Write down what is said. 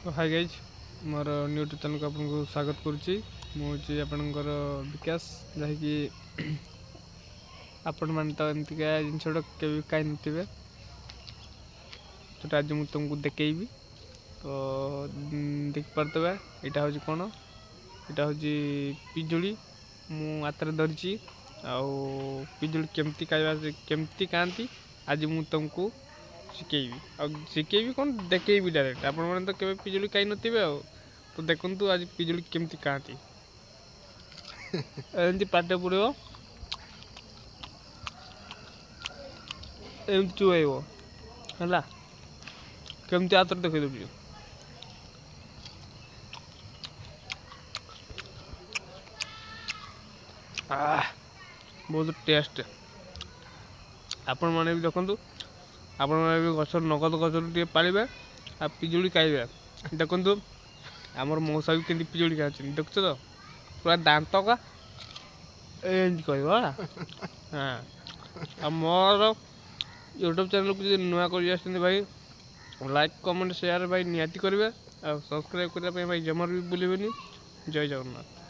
Hi guys more new YouTube channel को आपको स्वागत करुच्ची मुझे आपणकर विकास जहाँकि आपण मैंने तो एमतीका जिनसा के कहीं नुवे तो आज मुझे तुमको देखी तो देखिपे यहाँ हूँ कौन यहाँ हूँ पिजुड़ी मुझे धरी पिजुड़ी केमती केमती खाती आज मुझे तुमको शिखेबी शिखेबी कौन देखेबी डायरेक्ट आपण मैंने तो केवे पिजुड़ी खाई नथिबे तो देखु आज पिजुड़ी केमती खाती एमती पाटे पड़ो एमती चुआइब है केमती हाथ देखे दूँ बहुत टेस्ट आपण मैंने भी देखु आपण मैंने भी गछ नगद गच पारे आ पिजुड़ी खाइबे देखु आमर मौसा भी केमती पिजुड़ी खाती देखुच तो पूरा दांत का एमती कह हाँ मोर यूट्यूब चैनल को जो नुआ कर भाई लाइक कमेंट शेयर भाई निहाती करेंगे आ सब्सक्राइब करने भाई जमर भी भूलें। जय जगन्नाथ।